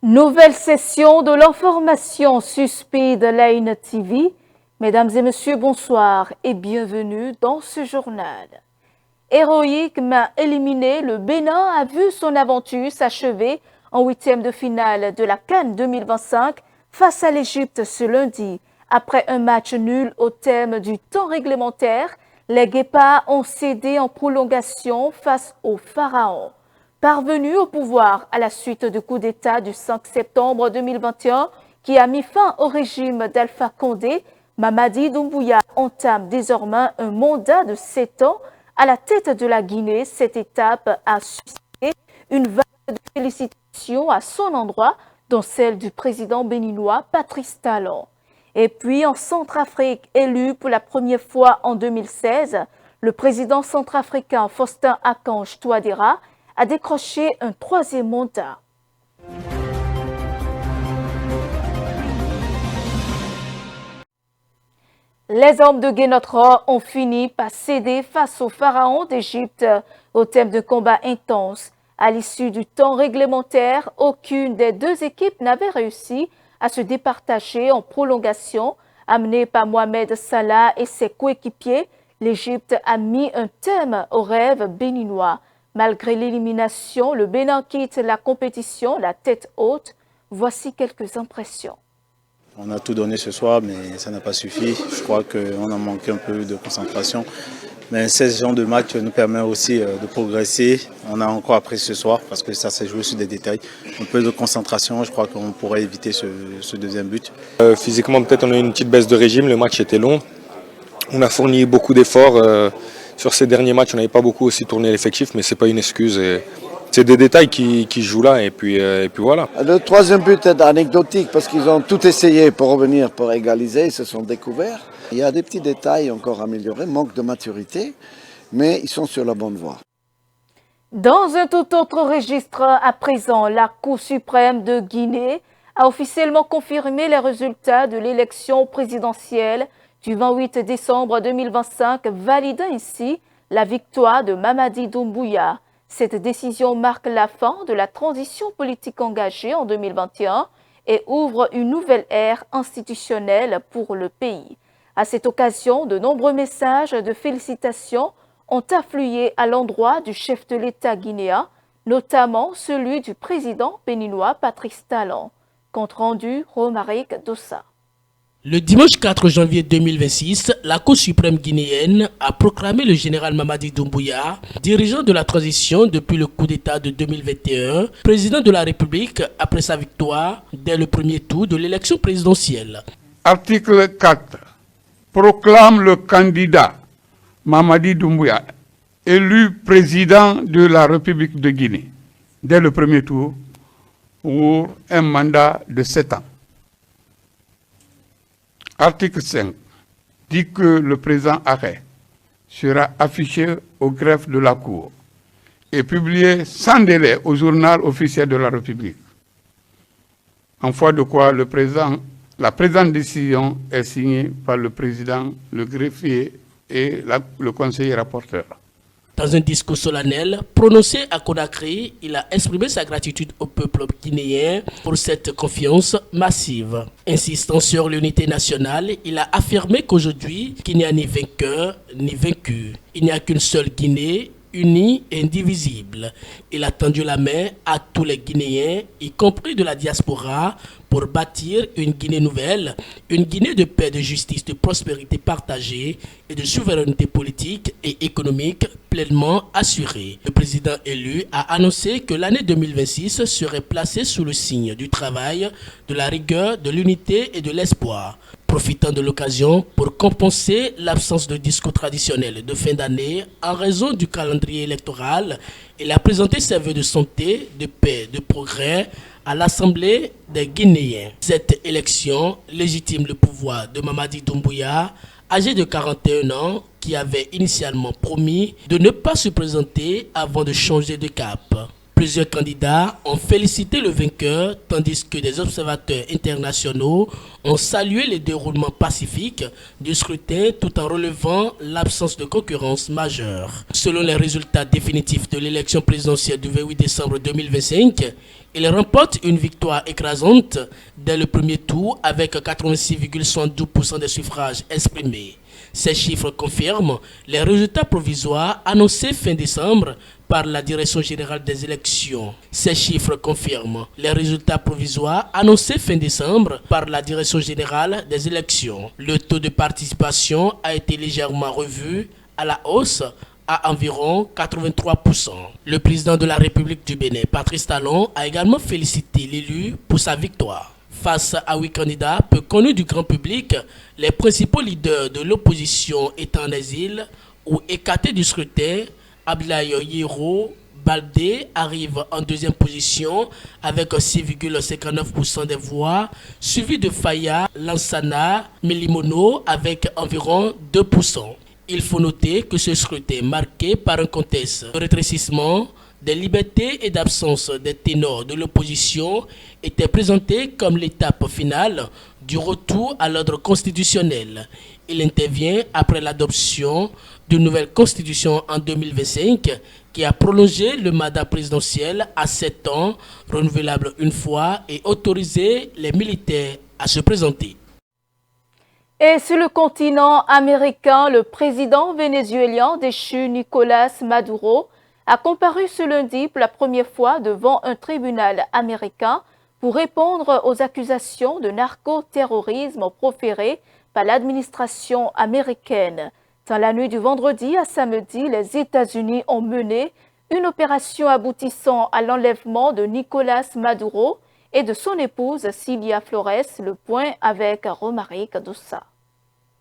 Nouvelle session de l'information suspect de l'AINE TV. Mesdames et messieurs, bonsoir et bienvenue dans ce journal. Héroïquement éliminé, le Bénin a vu son aventure s'achever en huitième de finale de la CAN 2025 face à l'Égypte ce lundi. Après un match nul au terme du temps réglementaire, les Guépards ont cédé en prolongation face au Pharaon. Parvenu au pouvoir à la suite du coup d'État du 5 septembre 2021 qui a mis fin au régime d'Alpha Condé, Mamadi Doumbouya entame désormais un mandat de 7 ans à la tête de la Guinée. Cette étape a suscité une vague de félicitations à son endroit, dont celle du président béninois Patrice Talon. Et puis en Centrafrique, élu pour la première fois en 2016, le président centrafricain Faustin Archange Touadéra a décroché un troisième mandat. Les hommes de Guénotra ont fini par céder face au pharaon d'Égypte au thème de combat intense. À l'issue du temps réglementaire, aucune des deux équipes n'avait réussi à se départager en prolongation. Amené par Mohamed Salah et ses coéquipiers, l'Égypte a mis un terme au rêve béninois. Malgré l'élimination, le Bénin quitte la compétition la tête haute. Voici quelques impressions. On a tout donné ce soir, mais ça n'a pas suffi. Je crois qu'on a manqué un peu de concentration. Mais ce genre de match nous permet aussi de progresser. On a encore appris ce soir parce que ça s'est joué sur des détails. Un peu de concentration, je crois qu'on pourrait éviter ce deuxième but. Physiquement, peut-être on a eu une petite baisse de régime. Le match était long. On a fourni beaucoup d'efforts. Sur ces derniers matchs, on n'avait pas beaucoup aussi tourné l'effectif, mais ce n'est pas une excuse. C'est des détails qui jouent là, et puis voilà. Le troisième but est anecdotique parce qu'ils ont tout essayé pour revenir, pour égaliser, ils se sont découverts. Il y a des petits détails encore améliorés, manque de maturité, mais ils sont sur la bonne voie. Dans un tout autre registre, à présent, la Cour suprême de Guinée a officiellement confirmé les résultats de l'élection présidentielle du 28 décembre 2025, validant ainsi la victoire de Mamadi Doumbouya. Cette décision marque la fin de la transition politique engagée en 2021 et ouvre une nouvelle ère institutionnelle pour le pays. À cette occasion, de nombreux messages de félicitations ont afflué à l'endroit du chef de l'État guinéen, notamment celui du président béninois Patrice Talon. Compte rendu, Romaric Dossa. Le dimanche 4 janvier 2026, la Cour suprême guinéenne a proclamé le général Mamadi Doumbouya, dirigeant de la transition depuis le coup d'État de 2021, président de la République après sa victoire dès le premier tour de l'élection présidentielle. Article 4 proclame le candidat Mamadi Doumbouya élu président de la République de Guinée dès le premier tour pour un mandat de 7 ans. Article 5 dit que le présent arrêt sera affiché au greffe de la Cour et publié sans délai au journal officiel de la République. En foi de quoi la présente décision est signée par le président, le greffier et le conseiller rapporteur. Dans un discours solennel prononcé à Conakry, il a exprimé sa gratitude au peuple guinéen pour cette confiance massive. Insistant sur l'unité nationale, il a affirmé qu'aujourd'hui, qu'il n'y a ni vainqueur ni vaincu. Il n'y a qu'une seule Guinée, unie et indivisible. Il a tendu la main à tous les Guinéens, y compris de la diaspora, pour bâtir une Guinée nouvelle, une Guinée de paix, de justice, de prospérité partagée et de souveraineté politique et économique pleinement assurée. Le président élu a annoncé que l'année 2026 serait placée sous le signe du travail, de la rigueur, de l'unité et de l'espoir. Profitant de l'occasion pour compenser l'absence de discours traditionnel de fin d'année en raison du calendrier électoral, il a présenté ses vœux de santé, de paix, de progrès à l'Assemblée des Guinéens. Cette élection légitime le pouvoir de Mamadi Doumbouya, âgé de 41 ans, qui avait initialement promis de ne pas se présenter avant de changer de cap. Plusieurs candidats ont félicité le vainqueur, tandis que des observateurs internationaux ont salué le déroulement pacifique du scrutin tout en relevant l'absence de concurrence majeure. Selon les résultats définitifs de l'élection présidentielle du 28 décembre 2025, Il remporte une victoire écrasante dès le premier tour avec 86,72% des suffrages exprimés. Ces chiffres confirment les résultats provisoires annoncés fin décembre par la Direction générale des élections. Ces chiffres confirment les résultats provisoires annoncés fin décembre par la Direction générale des élections. Le taux de participation a été légèrement revu à la hausse à environ 83%. Le président de la République du Bénin, Patrice Talon, a également félicité l'élu pour sa victoire. Face à 8 candidats peu connus du grand public, les principaux leaders de l'opposition étant en exil ou écartés du scrutin, Abdoulaye Yero Baldé arrive en deuxième position avec 6,59% des voix, suivi de Faya Lansana Melimono avec environ 2%. Il faut noter que ce scrutin marqué par un contexte de rétrécissement des libertés et d'absence des ténors de l'opposition était présenté comme l'étape finale du retour à l'ordre constitutionnel. Il intervient après l'adoption d'une nouvelle constitution en 2025 qui a prolongé le mandat présidentiel à 7 ans, renouvelable une fois, et autorisé les militaires à se présenter. Et sur le continent américain, le président vénézuélien déchu Nicolás Maduro a comparu ce lundi pour la première fois devant un tribunal américain pour répondre aux accusations de narcoterrorisme proférées par l'administration américaine. Dans la nuit du vendredi à samedi, les États-Unis ont mené une opération aboutissant à l'enlèvement de Nicolás Maduro et de son épouse Cilia Flores. Le point avec Romaric Doussa.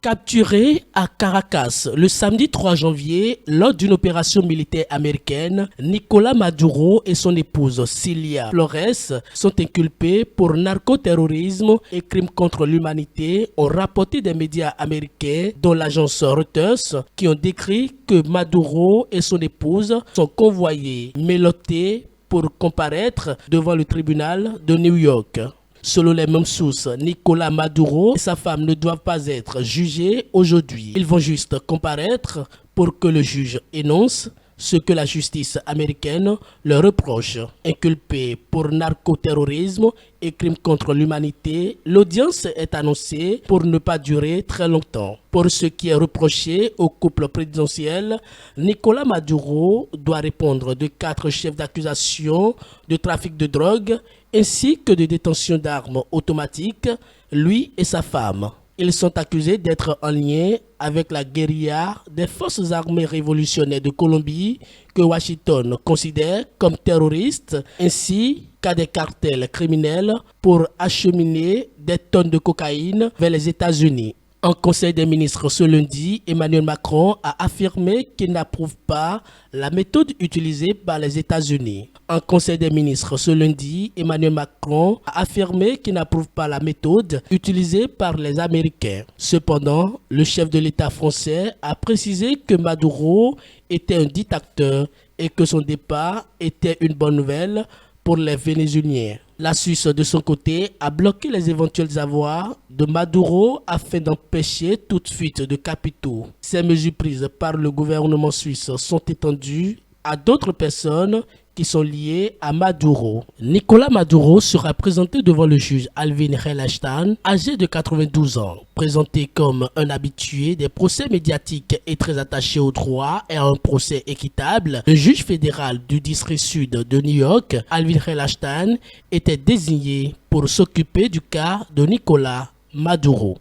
Capturé à Caracas le samedi 3 janvier lors d'une opération militaire américaine, Nicolás Maduro et son épouse Cilia Flores sont inculpés pour narcoterrorisme et crimes contre l'humanité, ont rapporté des médias américains dont l'agence Reuters qui ont décrit que Maduro et son épouse sont convoyés, menottés pour comparaître devant le tribunal de New York. Selon les mêmes sources, Nicolás Maduro et sa femme ne doivent pas être jugés aujourd'hui. Ils vont juste comparaître pour que le juge énonce ce que la justice américaine leur reproche. Inculpés pour narcoterrorisme et crimes contre l'humanité, l'audience est annoncée pour ne pas durer très longtemps. Pour ce qui est reproché au couple présidentiel, Nicolás Maduro doit répondre de 4 chefs d'accusation de trafic de drogue ainsi que de détention d'armes automatiques, lui et sa femme. Ils sont accusés d'être en lien avec la guérilla des forces armées révolutionnaires de Colombie que Washington considère comme terroristes, ainsi qu'à des cartels criminels pour acheminer des tonnes de cocaïne vers les États-Unis. En Conseil des ministres ce lundi, Emmanuel Macron a affirmé qu'il n'approuve pas la méthode utilisée par les États-Unis. En Conseil des ministres ce lundi, Emmanuel Macron a affirmé qu'il n'approuve pas la méthode utilisée par les Américains. Cependant, le chef de l'État français a précisé que Maduro était un dictateur et que son départ était une bonne nouvelle pour les Vénézuéliens. La Suisse, de son côté, a bloqué les éventuels avoirs de Maduro afin d'empêcher toute fuite de capitaux. Ces mesures prises par le gouvernement suisse sont étendues à d'autres personnes qui sont liées à Maduro. Nicolás Maduro sera présenté devant le juge Alvin Relashtan, âgé de 92 ans. Présenté comme un habitué des procès médiatiques et très attaché au droit et à un procès équitable, le juge fédéral du district sud de New York, Alvin Relashtan, était désigné pour s'occuper du cas de Nicolás Maduro.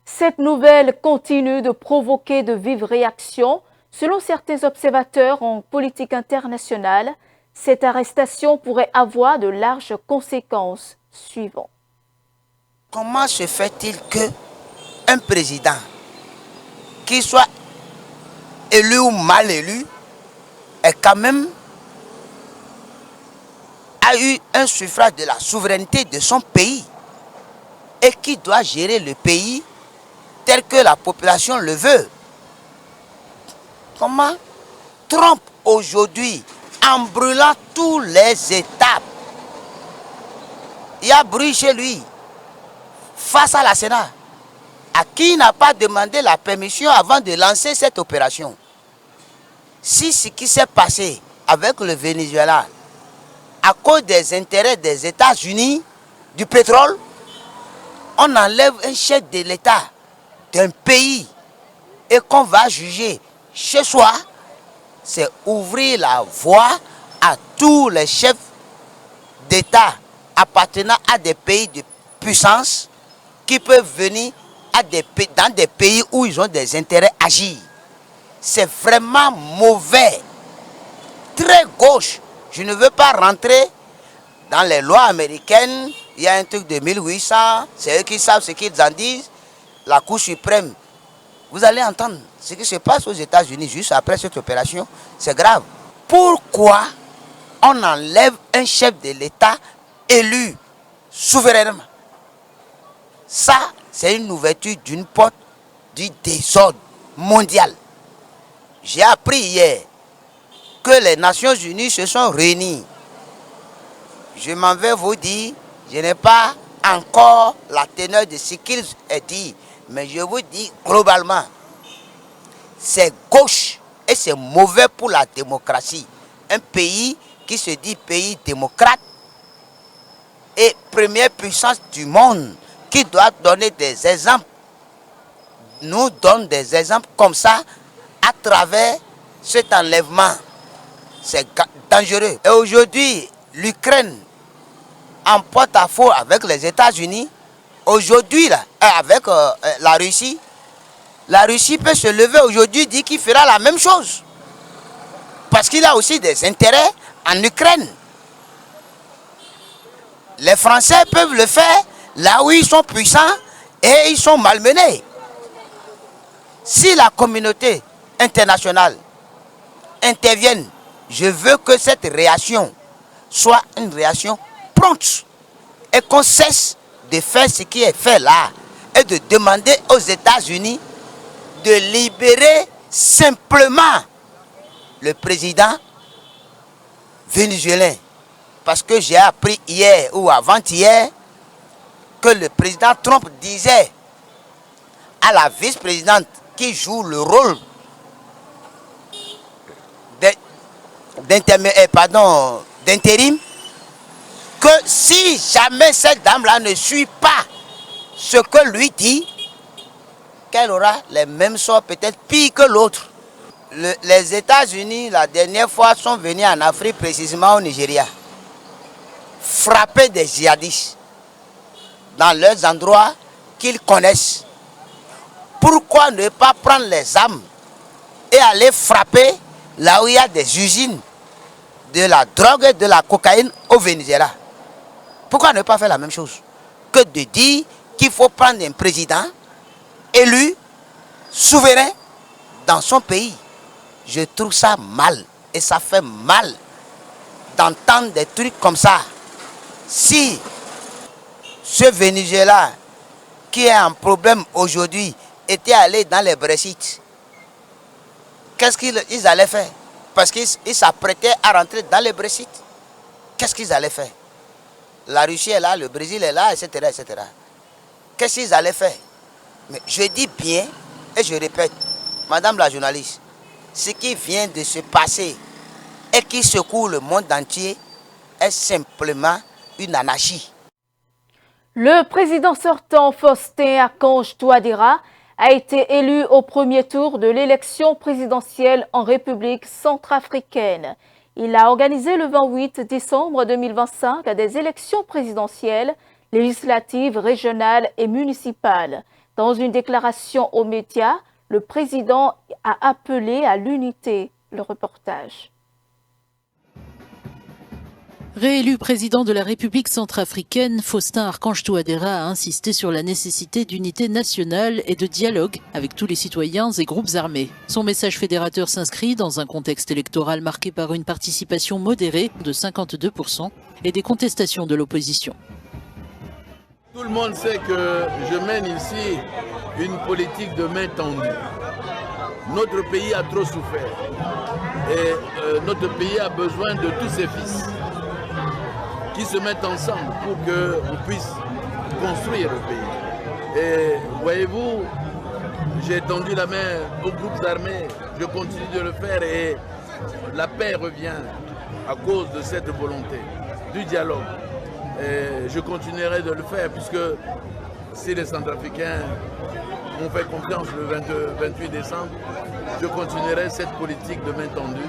Cette nouvelle continue de provoquer de vives réactions. Selon certains observateurs en politique internationale, cette arrestation pourrait avoir de larges conséquences. Suivons. Comment se fait-il qu'un président, qu'il soit élu ou mal élu, ait quand même a eu un suffrage de la souveraineté de son pays et qui doit gérer le pays tel que la population le veut? Comment Trump aujourd'hui, en brûlant toutes les étapes, il y a bruit chez lui, face à la Sénat, à qui n'a pas demandé la permission avant de lancer cette opération? Si ce qui s'est passé avec le Venezuela à cause des intérêts des États-Unis, du pétrole, on enlève un chef de l'État d'un pays et qu'on va juger chez soi, c'est ouvrir la voie à tous les chefs d'État appartenant à des pays de puissance qui peuvent venir dans des pays où ils ont des intérêts à agir. C'est vraiment mauvais, très gauche. Je ne veux pas rentrer dans les lois américaines. Il y a un truc de 1800, c'est eux qui savent ce qu'ils en disent. La Cour suprême, vous allez entendre ce qui se passe aux États-Unis juste après cette opération. C'est grave. Pourquoi on enlève un chef de l'État élu souverainement? Ça, c'est une ouverture d'une porte du désordre mondial. J'ai appris hier que les Nations Unies se sont réunies. Je m'en vais vous dire, je n'ai pas encore la teneur de ce qu'ils ont dit, mais je vous dis globalement, c'est gauche et c'est mauvais pour la démocratie. Un pays qui se dit pays démocrate et première puissance du monde, qui doit donner des exemples, nous donne des exemples comme ça à travers cet enlèvement. C'est dangereux. Et aujourd'hui, l'Ukraine en porte-à-faux avec les États-Unis. Aujourd'hui, là, avec la Russie peut se lever aujourd'hui et dire qu'il fera la même chose. Parce qu'il a aussi des intérêts en Ukraine. Les Français peuvent le faire là où ils sont puissants et ils sont malmenés. Si la communauté internationale intervienne, je veux que cette réaction soit une réaction prompte et qu'on cesse de faire ce qui est fait là et de demander aux États-Unis de libérer simplement le président vénézuélien. Parce que j'ai appris hier ou avant-hier que le président Trump disait à la vice-présidente qui joue le rôle d'intérim que si jamais cette dame-là ne suit pas ce que lui dit, qu'elle aura les mêmes sorts, peut-être pire que l'autre. Les États-Unis, la dernière fois, sont venus en Afrique, précisément au Nigeria, frapper des djihadistes dans leurs endroits qu'ils connaissent. Pourquoi ne pas prendre les armes et aller frapper là où il y a des usines de la drogue et de la cocaïne au Venezuela? Pourquoi ne pas faire la même chose que de dire qu'il faut prendre un président élu, souverain dans son pays? Je trouve ça mal et ça fait mal d'entendre des trucs comme ça. Si ce Venezuela qui est en problème aujourd'hui était allé dans les Brexit, qu'est-ce qu'ils allaient faire? Parce qu'ils s'apprêtaient à rentrer dans les Brexit. Qu'est-ce qu'ils allaient faire? La Russie est là, le Brésil est là, etc. etc. Qu'est-ce qu'ils allaient faire? Mais je dis bien, et je répète, madame la journaliste, ce qui vient de se passer et qui secoue le monde entier est simplement une anarchie. Le président sortant Faustin Archange Touadéra a été élu au premier tour de l'élection présidentielle en République centrafricaine. Il a organisé le 28 décembre 2025 des élections présidentielles, législatives, régionales et municipales. Dans une déclaration aux médias, le président a appelé à l'unité. Le reportage. Réélu président de la République centrafricaine, Faustin Archange Touadéra a insisté sur la nécessité d'unité nationale et de dialogue avec tous les citoyens et groupes armés. Son message fédérateur s'inscrit dans un contexte électoral marqué par une participation modérée de 52% et des contestations de l'opposition. Tout le monde sait que je mène ici une politique de main tendue. Notre pays a trop souffert et notre pays a besoin de tous ses fils qui se mettent ensemble pour qu'on puisse construire le pays. Et voyez-vous, j'ai tendu la main aux groupes armés, je continue de le faire et la paix revient à cause de cette volonté. du dialogue. Et je continuerai de le faire puisque si les Centrafricains m'ont fait confiance le 28 décembre, je continuerai cette politique de main tendue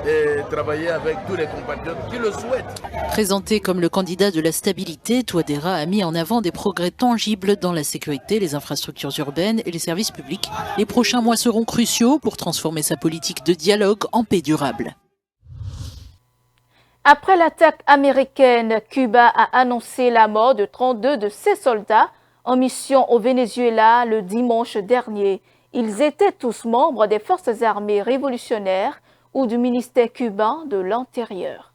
et travailler avec tous les compatriotes qui le souhaitent. Présenté comme le candidat de la stabilité, Touadéra a mis en avant des progrès tangibles dans la sécurité, les infrastructures urbaines et les services publics. Les prochains mois seront cruciaux pour transformer sa politique de dialogue en paix durable. Après l'attaque américaine, Cuba a annoncé la mort de 32 de ses soldats en mission au Venezuela le dimanche dernier. Ils étaient tous membres des forces armées révolutionnaires ou du ministère cubain de l'Intérieur.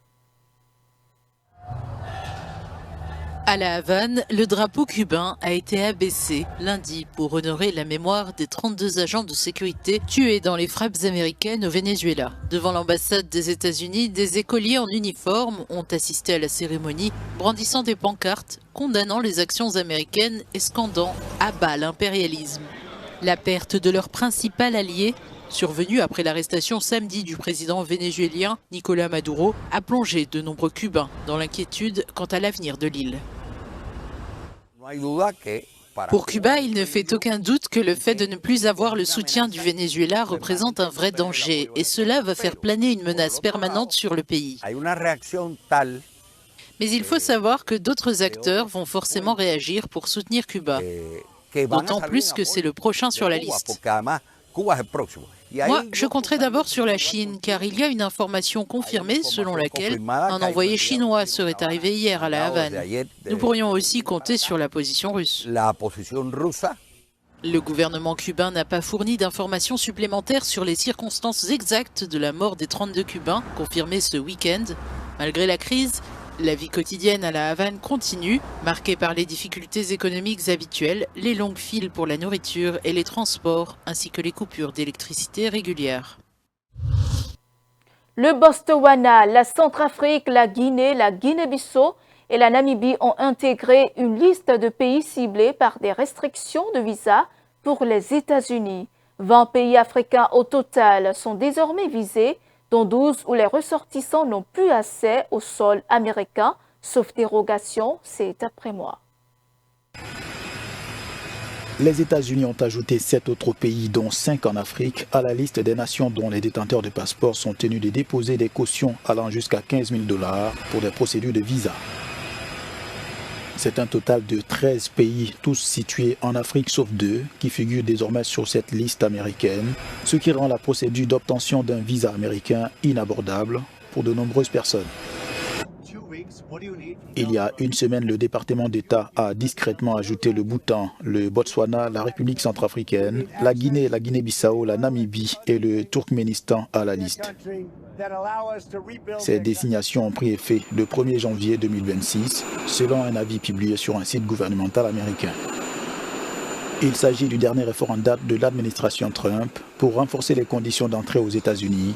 À La Havane, le drapeau cubain a été abaissé lundi pour honorer la mémoire des 32 agents de sécurité tués dans les frappes américaines au Venezuela. Devant l'ambassade des États-Unis, des écoliers en uniforme ont assisté à la cérémonie, brandissant des pancartes, condamnant les actions américaines et scandant « à bas l'impérialisme ». La perte de leur principal allié, survenue après l'arrestation samedi du président vénézuélien Nicolás Maduro, a plongé de nombreux Cubains dans l'inquiétude quant à l'avenir de l'île. Pour Cuba, il ne fait aucun doute que le fait de ne plus avoir le soutien du Venezuela représente un vrai danger et cela va faire planer une menace permanente sur le pays. Mais il faut savoir que d'autres acteurs vont forcément réagir pour soutenir Cuba, d'autant plus que c'est le prochain sur la liste. Moi, je compterai d'abord sur la Chine, car il y a une information confirmée selon laquelle un envoyé chinois serait arrivé hier à La Havane. Nous pourrions aussi compter sur la position russe. Le gouvernement cubain n'a pas fourni d'informations supplémentaires sur les circonstances exactes de la mort des 32 Cubains, confirmées ce week-end. Malgré la crise, la vie quotidienne à La Havane continue, marquée par les difficultés économiques habituelles, les longues files pour la nourriture et les transports, ainsi que les coupures d'électricité régulières. Le Botswana, la Centrafrique, la Guinée-Bissau et la Namibie ont intégré une liste de pays ciblés par des restrictions de visa pour les États-Unis. 20 pays africains au total sont désormais visés, dont 12 où les ressortissants n'ont plus accès au sol américain, sauf dérogation, c'est après moi. Les États-Unis ont ajouté 7 autres pays, dont 5 en Afrique, à la liste des nations dont les détenteurs de passeports sont tenus de déposer des cautions allant jusqu'à 15 000 $ pour des procédures de visa. C'est un total de 13 pays, tous situés en Afrique sauf 2, qui figurent désormais sur cette liste américaine, ce qui rend la procédure d'obtention d'un visa américain inabordable pour de nombreuses personnes. Il y a une semaine, le département d'État a discrètement ajouté le Bhoutan, le Botswana, la République centrafricaine, la Guinée, la Guinée-Bissau, la Namibie et le Turkménistan à la liste. Ces désignations ont pris effet le 1er janvier 2026, selon un avis publié sur un site gouvernemental américain. Il s'agit du dernier effort en date de l'administration Trump pour renforcer les conditions d'entrée aux États-Unis,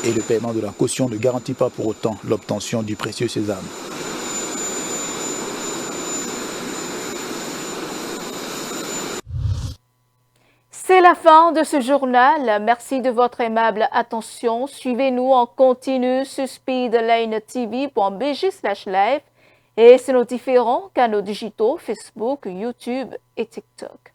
et le paiement de la caution ne garantit pas pour autant l'obtention du précieux sésame. C'est la fin de ce journal. Merci de votre aimable attention. Suivez-nous en continu sur speedlinetv.bg/live et sur nos différents canaux digitaux Facebook, YouTube et TikTok.